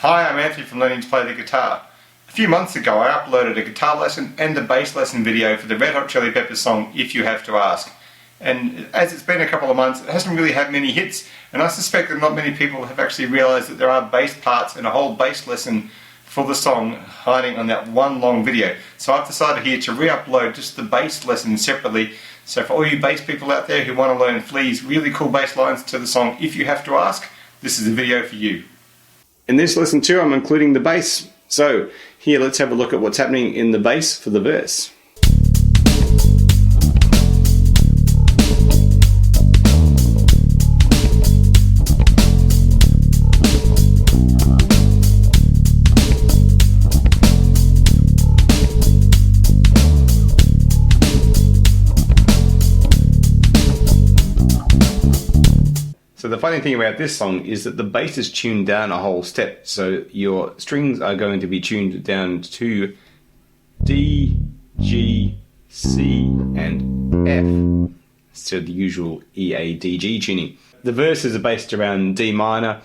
Hi, I'm Anthony from Learning to Play the Guitar. A few months ago I uploaded a guitar lesson and a bass lesson video for the Red Hot Chili Peppers song If You Have to Ask. And as it's been a couple of months, it hasn't really had many hits, and I suspect that not many people have actually realised that there are bass parts and a whole bass lesson for the song hiding on that one long video. So I've decided here to re-upload just the bass lesson separately. So for all you bass people out there who want to learn Flea's really cool bass lines to the song If You Have to Ask, this is a video for you. In this lesson too, I'm including the bass. So here, let's have a look at what's happening in the bass for the verse. So the funny thing about this song is that the bass is tuned down a whole step. So your strings are going to be tuned down to D, G, C, and F. So the usual E, A, D, G tuning. The verses are based around D minor,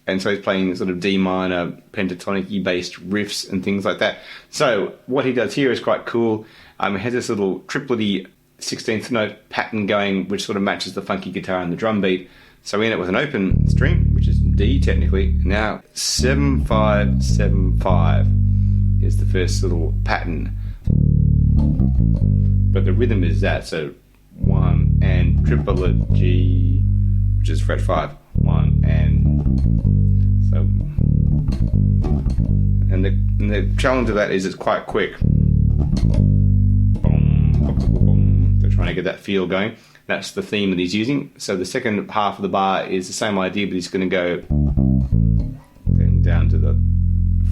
and so he's playing sort of D minor, pentatonic-y based riffs and things like that. So what he does here is quite cool. He has this little triplet-y 16th note pattern going, which sort of matches the funky guitar and the drum beat. So we end up with an open string, which is D technically. Now 7 5 7 5 is the first little pattern, but the rhythm is that. So 1 and triplet G, which is fret 5. 1 and so, and the challenge of that is it's quite quick. Boom, boom, boom, boom. They're trying to get that feel going. That's the theme that he's using. So the second half of the bar is the same idea, but he's going to go down to the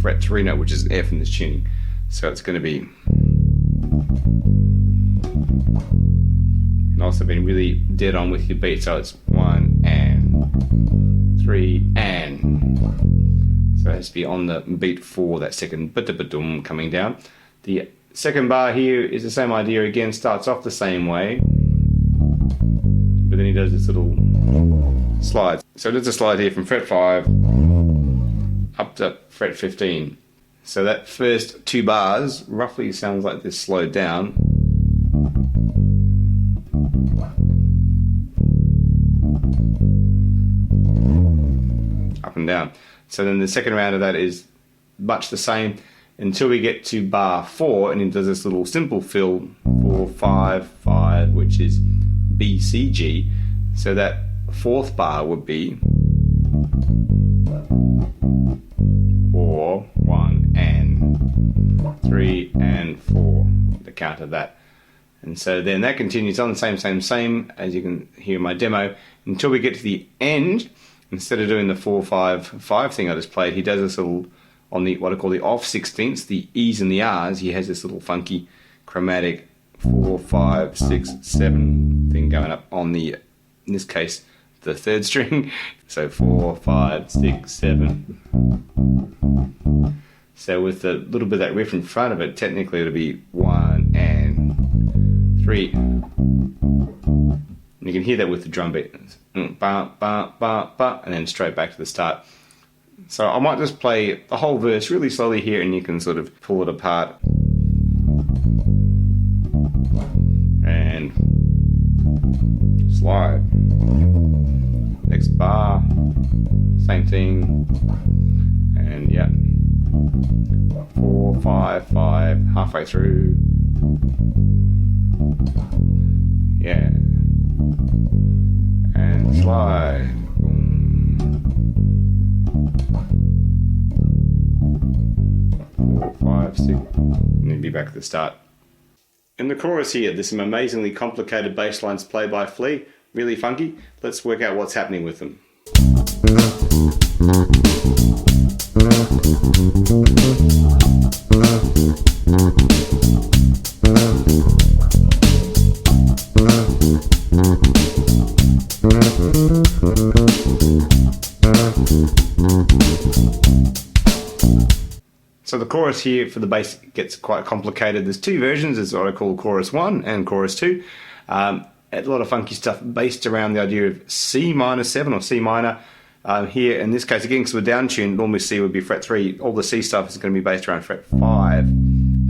fret 3 note, which is an F in this tuning. So it's going to be, and also being really dead on with your beat. So it's 1 and 3 and. So it has to be on the beat for that second ba-da-ba-dum coming down. The second bar here is the same idea again, starts off the same way. But then he does this little slide. So there's a slide here from fret 5 up to fret 15. So that first 2 bars roughly sounds like this slowed down. Up and down. So then the second round of that is much the same until we get to bar 4, and he does this little simple fill 4 5 5, which is B, C, G. So that fourth bar would be or 1 and 3 and 4, the count of that. And so then that continues on the same as you can hear in my demo until we get to the end. Instead of doing the 4 5 5 thing I just played, he does this little, on the what I call the off 16ths, the E's and the R's, he has this little funky chromatic 4 5 6 7 thing going up on the, in this case, the third string. So 4 5 6 7. So with a little bit of that riff in front of it, technically it'll be 1 and 3. And you can hear that with the drum beat. Ba, ba, ba, ba, and then straight back to the start. So I might just play the whole verse really slowly here, and you can sort of pull it apart. And slide. Next bar, same thing. And yeah, 4 5 5, halfway through. Yeah. And slide. Boom. 4 5 6, and then be back at the start. In the chorus here, there's some amazingly complicated bass lines played by Flea, really funky. Let's work out what's happening with them. So the chorus here for the bass gets quite complicated. There's 2 versions. There's what I call chorus 1 and chorus 2. A lot of funky stuff based around the idea of C minor 7 or C minor, Here, in this case, again, because we're down tuned, normally C would be fret 3. All the C stuff is going to be based around fret 5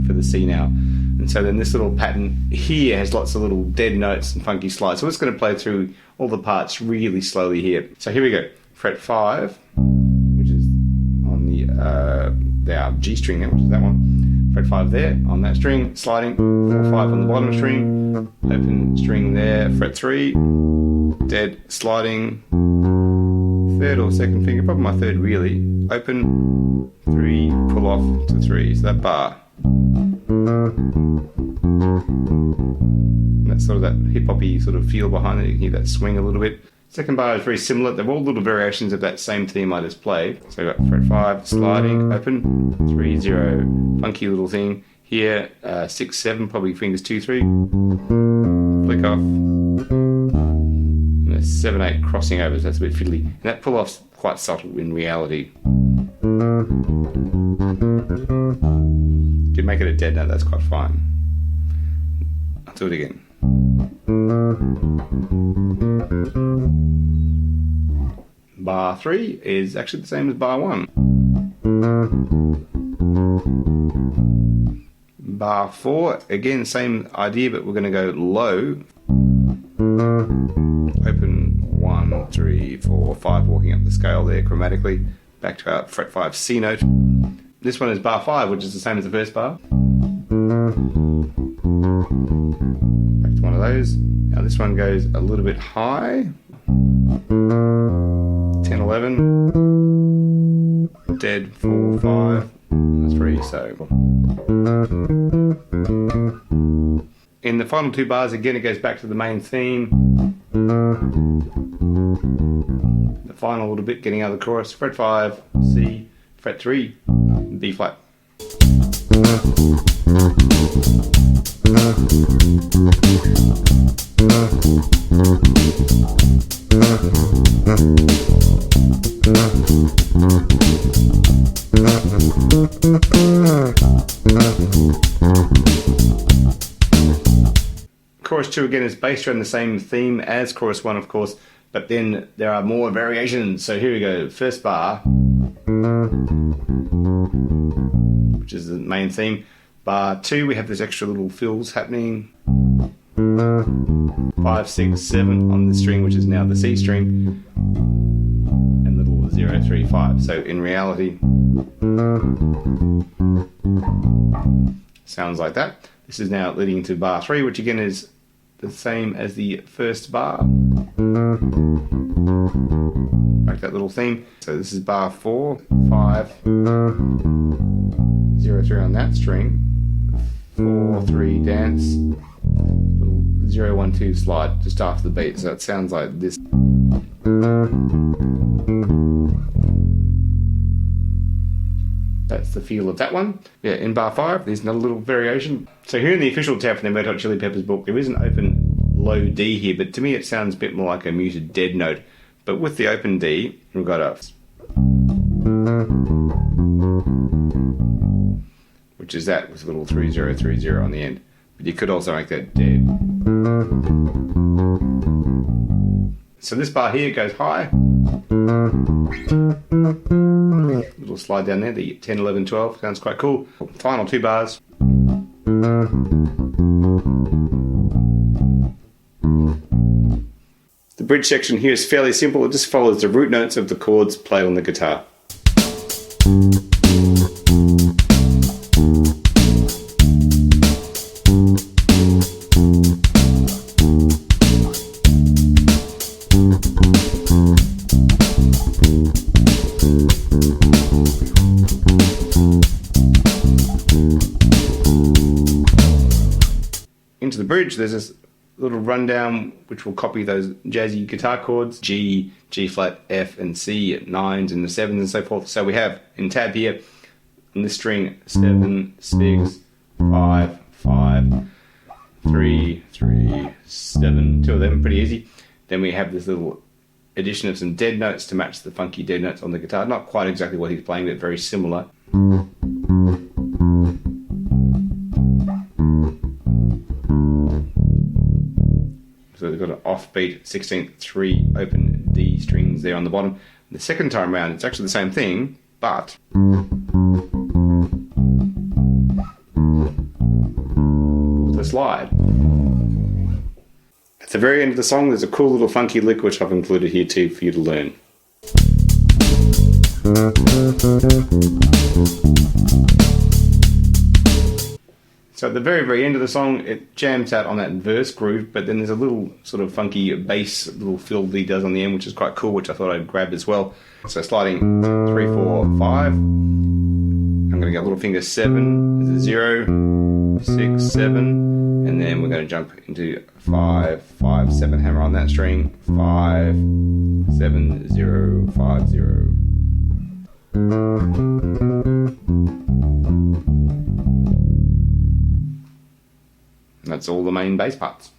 for the C now. And so then this little pattern here has lots of little dead notes and funky slides. So it's going to play through all the parts really slowly here. So here we go. Fret 5, which is on the G string there, which is that one. Fret 5 there on that string, sliding, 4, 5 on the bottom string, open string there, fret 3, dead, sliding, third or second finger, probably my third really, open, 3, pull off to 3, so that bar. And that's sort of that hip-hoppy sort of feel behind it, you can hear that swing a little bit. Second bar is very similar, they're all little variations of that same theme I just played. So we've got fret 5, sliding, open, 3, 0, funky little thing. Here, 6, 7, probably fingers 2, 3, flick off, and a 7, 8 crossing over, so that's a bit fiddly. And that pull-off's quite subtle in reality. You can make it a dead note, that's quite fine. I'll do it again. Bar 3 is actually the same as bar 1. Bar 4, again, same idea, but we're going to go low. Open 1, 3, 4, 5, walking up the scale there chromatically. Back to our fret 5 C note. This one is bar 5, which is the same as the first bar. Back to one of those. Now this one goes a little bit high. 10, 11. Dead, 4, 5. 3, so. In the final 2 bars, again, it goes back to the main theme. The final little bit getting out of the chorus, fret 5, C, fret 3, B flat. Chorus 2 again is based around the same theme as chorus 1, of course, but then there are more variations. So here we go, first bar, which is the main theme. Bar 2, we have these extra little fills happening. 5, 6, 7 on the string, which is now the C string, and little 0, 3, 5. So in reality, sounds like that. This is now leading to bar 3, which again is the same as the first bar. Back that little theme. So this is bar 4, 5, 0, 3 on that string, 4, 3 dance, little 0, 1, 2 slide just after the beat. So it sounds like this. That's the feel of that one. Yeah, in bar 5, there's another little variation. So here in the official tab from the Red Hot Chili Peppers book, there is an open low D here, but to me it sounds a bit more like a muted dead note. But with the open D, we've got a, which is that with a little 3, 0, 3, 0 on the end. But you could also make that dead. So this bar here goes high. Little slide down there, the 10, 11, 12, sounds quite cool. Final 2 bars. The bridge section here is fairly simple, it just follows the root notes of the chords played on the guitar. Into the bridge, there's this little rundown which will copy those jazzy guitar chords, G, G flat, F and C at 9s and the 7s and so forth. So we have in tab here on this string 7, 6, 5, 5, 3, 3, 7, 2 of them, pretty easy. Then we have this little addition of some dead notes to match the funky dead notes on the guitar. Not quite exactly what he's playing, but very similar. So they've got an offbeat 16th 3 open D strings there on the bottom. The second time round, it's actually the same thing, but with a slide. At the very end of the song, there's a cool little funky lick which I've included here too for you to learn. So at the very, very end of the song, it jams out on that verse groove, but then there's a little sort of funky bass little fill that he does on the end, which is quite cool, which I thought I'd grab as well. So sliding 3, 4, 5. I'm going to get little finger 7, 0, 6, 7, and then we're going to jump into 5, 5, 7, hammer on that string, 5, 7, 0, 5, 0. That's all the main bass parts.